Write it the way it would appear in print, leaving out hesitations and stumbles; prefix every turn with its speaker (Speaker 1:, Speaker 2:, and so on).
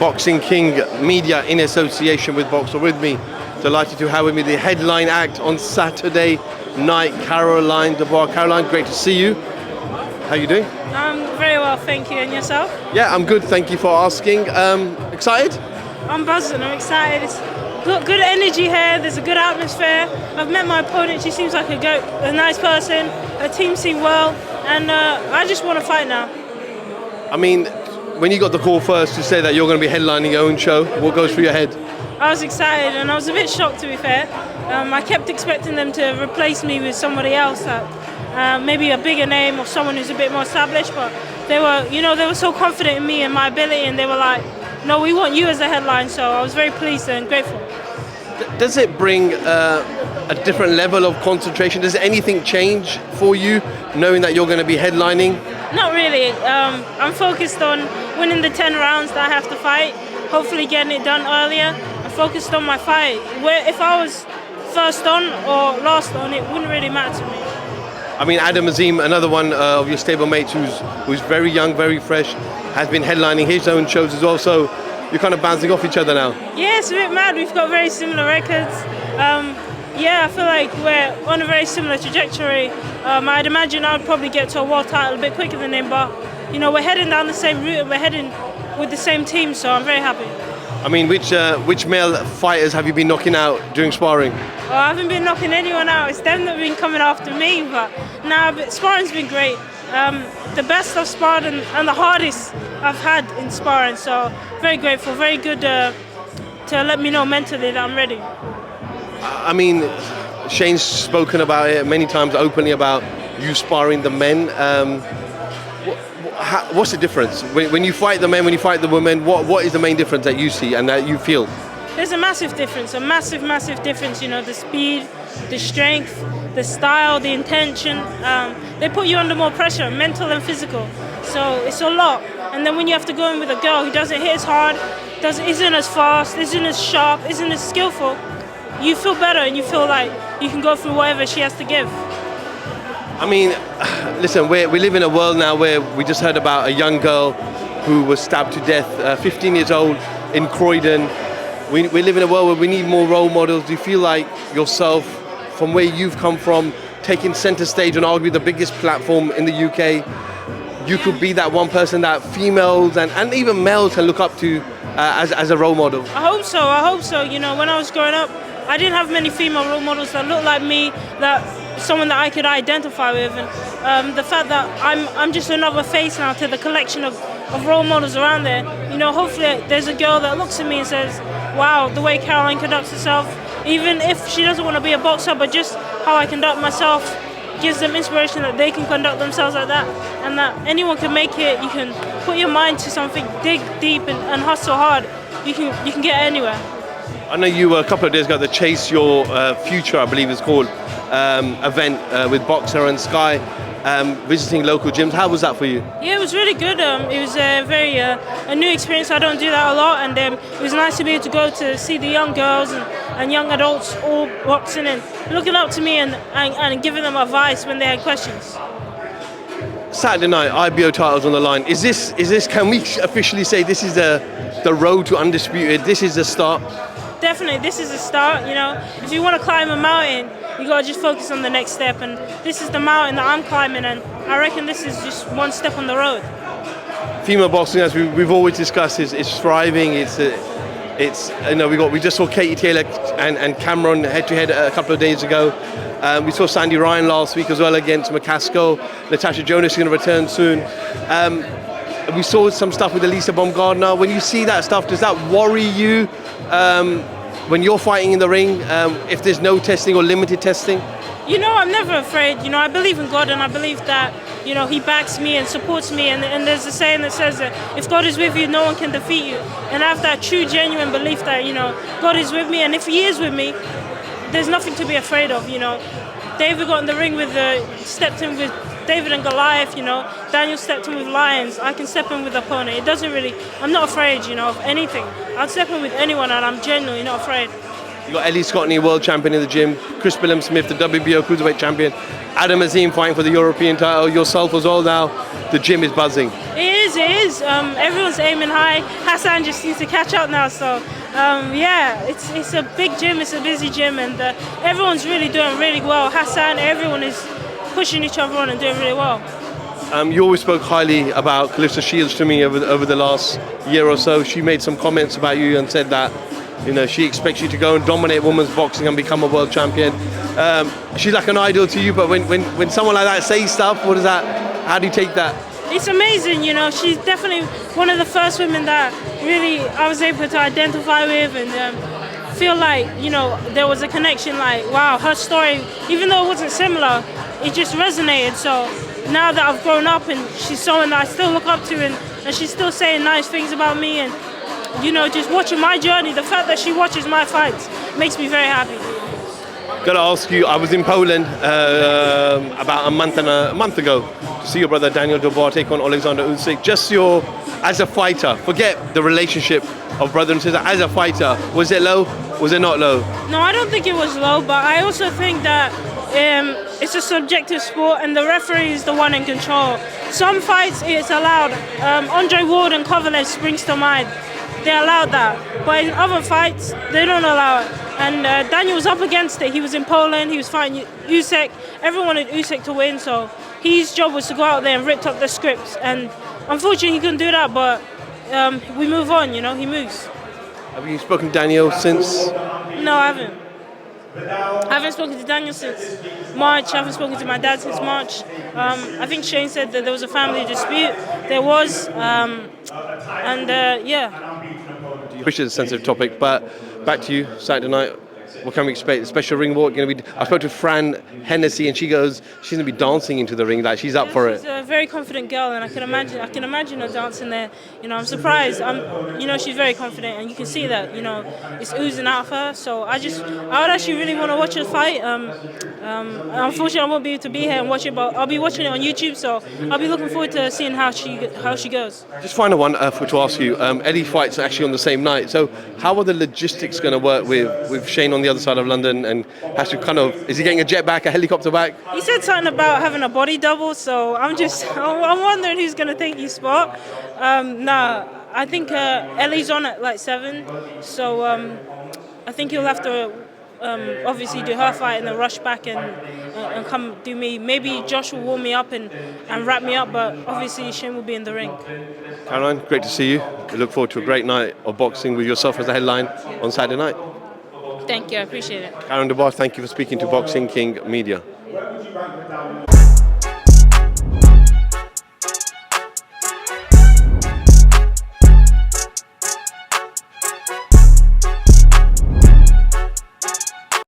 Speaker 1: Boxing King Media in association with Boxer with me. Delighted to have with me the headline act on Saturday night, Caroline Dubois. Caroline, great to see you. How are you doing?
Speaker 2: I'm very well, thank you. And yourself?
Speaker 1: Yeah, I'm good. Thank you for asking. Excited?
Speaker 2: I'm buzzing. I'm excited. It's good energy here. There's a good atmosphere. I've met my opponent. She seems like a nice person. Her team seem well, and I just want to fight now.
Speaker 1: I mean, when you got the call first to say that you're going to be headlining your own show, what goes through your head?
Speaker 2: I was excited, and I was a bit shocked, to be fair. I kept expecting them to replace me with somebody else, maybe a bigger name or someone who's a bit more established. But they were so confident in me and my ability, and they were like, "No, we want you as the headline." So I was very pleased and grateful.
Speaker 1: Does it bring a different level of concentration? Does anything change for you, knowing that you're going to be headlining?
Speaker 2: Not really. I'm focused on winning the 10 rounds that I have to fight, hopefully getting it done earlier. I'm focused on my fight. If I was first on or last on, it wouldn't really matter to me.
Speaker 1: I mean, Adam Azim, another one of your stablemates who's very young, very fresh, has been headlining his own shows as well, so you're kind of bouncing off each other now.
Speaker 2: Yeah, it's a bit mad. We've got very similar records. I feel like we're on a very similar trajectory. I'd imagine I'd probably get to a world title a bit quicker than him, but we're heading down the same route and we're heading with the same team, so I'm very happy.
Speaker 1: I mean, which male fighters have you been knocking out during sparring?
Speaker 2: Oh, I haven't been knocking anyone out. It's them that have been coming after me, but sparring's been great. The best I've sparred and the hardest I've had in sparring, so very grateful, very good to let me know mentally that I'm ready.
Speaker 1: I mean, Shane's spoken about it many times openly about you sparring the men. What's the difference? When you fight the men, when you fight the women, what is the main difference that you see and that you feel?
Speaker 2: There's a massive difference, massive difference, the speed, the strength, the style, the intention. They put you under more pressure, mental and physical. So it's a lot. And then when you have to go in with a girl who doesn't hit as hard, isn't as fast, isn't as sharp, isn't as skillful, you feel better and you feel like you can go through whatever she has to give.
Speaker 1: I mean, listen, we live in a world now where we just heard about a young girl who was stabbed to death, 15 years old, in Croydon. We live in a world where we need more role models. Do you feel like yourself, from where you've come from, taking centre stage on arguably the biggest platform in the UK, you could be that one person that females and even males can look up to as a role model?
Speaker 2: I hope so. When I was growing up, I didn't have many female role models that looked like me, someone that I could identify with, and the fact that I'm just another face now to the collection of role models around there. Hopefully there's a girl that looks at me and says, wow, the way Caroline conducts herself, even if she doesn't want to be a boxer, but just how I conduct myself gives them inspiration that they can conduct themselves like that, and that anyone can make it. You can put your mind to something, dig deep and hustle hard. You can get anywhere.
Speaker 1: I know you were a couple of days ago at the Chase Your Future, I believe it's called, event with Boxer and Sky, visiting local gyms. How was that for you?
Speaker 2: Yeah, it was really good. It was a new experience. I don't do that a lot, and it was nice to be able to go to see the young girls and young adults all boxing and looking up to me and giving them advice when they had questions.
Speaker 1: Saturday night, IBO titles on the line. Is this? Can we officially say this is the road to undisputed? This is the start.
Speaker 2: Definitely, this is the start. If you want to climb a mountain, you gotta just focus on the next step, and this is the mountain that I'm climbing, and I reckon this is just one step on the road.
Speaker 1: Female boxing, as we've always discussed, is thriving. We just saw Katie Taylor and Cameron head-to-head a couple of days ago. We saw Sandy Ryan last week as well against McCaskill. Natasha Jonas is going to return soon. We saw some stuff with Elisa Baumgardner. When you see that stuff, does that worry you when you're fighting in the ring, if there's no testing or limited testing?
Speaker 2: I'm never afraid. I believe in God, and I believe that, He backs me and supports me. And there's a saying that says that if God is with you, no one can defeat you. And I have that true, genuine belief that, God is with me. And if He is with me, there's nothing to be afraid of. David got in the ring stepped in with David and Goliath. Daniel stepped in with lions. I can step in with opponent. I'm not afraid, of anything. I'll step in with anyone, and I'm genuinely not afraid.
Speaker 1: You got Ellie Scotney, world champion in the gym, Chris Billam-Smith, the WBO cruiserweight champion, Adam Azim fighting for the European title, yourself as well now. The gym is buzzing.
Speaker 2: It because it is. Everyone's aiming high. Hassan just needs to catch up now. So yeah, it's a big gym. It's a busy gym, and everyone's really doing really well. Hassan, everyone is pushing each other on and doing really well.
Speaker 1: You always spoke highly about Calista Shields to me over the last year or so. She made some comments about you and said that, you know, she expects you to go and dominate women's boxing and become a world champion. She's like an idol to you, but when someone like that says stuff, how do you take that?
Speaker 2: It's amazing, you know. She's definitely one of the first women that really I was able to identify with and feel like, you know, there was a connection. Like, wow, her story, even though it wasn't similar, it just resonated. So now that I've grown up and she's someone that I still look up to and she's still saying nice things about me and, you know, just watching my journey, the fact that she watches my fights makes me very happy.
Speaker 1: Gotta ask you, I was in Poland about a month ago to see your brother Daniel Dubois take on Alexander Usyk. Just as a fighter, forget the relationship of brother and sister, as a fighter, was it low? Was it not low?
Speaker 2: No, I don't think it was low, but I also think that it's a subjective sport and the referee is the one in control. Some fights it's allowed. Andre Ward and Kovalev springs to mind. They allowed that, but in other fights they don't allow it. And Daniel was up against it. He was in Poland. He was fighting Usyk. Everyone wanted Usyk to win, so his job was to go out there and rip up the scripts. And unfortunately, he couldn't do that. But we move on. You know, he moves.
Speaker 1: Have you spoken to Daniel since?
Speaker 2: No, I haven't. I haven't spoken to Daniel since March. I haven't spoken to my dad since March. I think Shane said that there was a family dispute. There was, yeah.
Speaker 1: Appreciate the sensitive topic, but back to you, Saturday night. What can we expect? A special ring walk? I spoke to Fran Hennessy, and she goes, she's gonna be dancing into the ring, like she's up for it.
Speaker 2: She's a very confident girl, and I can imagine her dancing there. You know, I'm surprised. You know, she's very confident, and you can see that. You know, it's oozing out of her. So I would actually really want to watch her fight. Unfortunately, I won't be able to be here and watch it, but I'll be watching it on YouTube. So I'll be looking forward to seeing how she goes.
Speaker 1: Just final one to ask you. Eddie fights actually on the same night. So how are the logistics going to work with Shane on the other side of London, and has to is he getting a jet back, a helicopter back?
Speaker 2: He said something about having a body double, so I'm wondering who's going to take his spot. I think Ellie's on at like 7, so I think he'll have to obviously do her fight and then rush back and come do me. Maybe Josh will warm me up and wrap me up, but obviously Shane will be in the ring.
Speaker 1: Caroline, great to see you. We look forward to a great night of boxing with yourself as the headline on Saturday night.
Speaker 2: Thank you, I appreciate it.
Speaker 1: Caroline Dubois, thank you for speaking to Boxing King Media.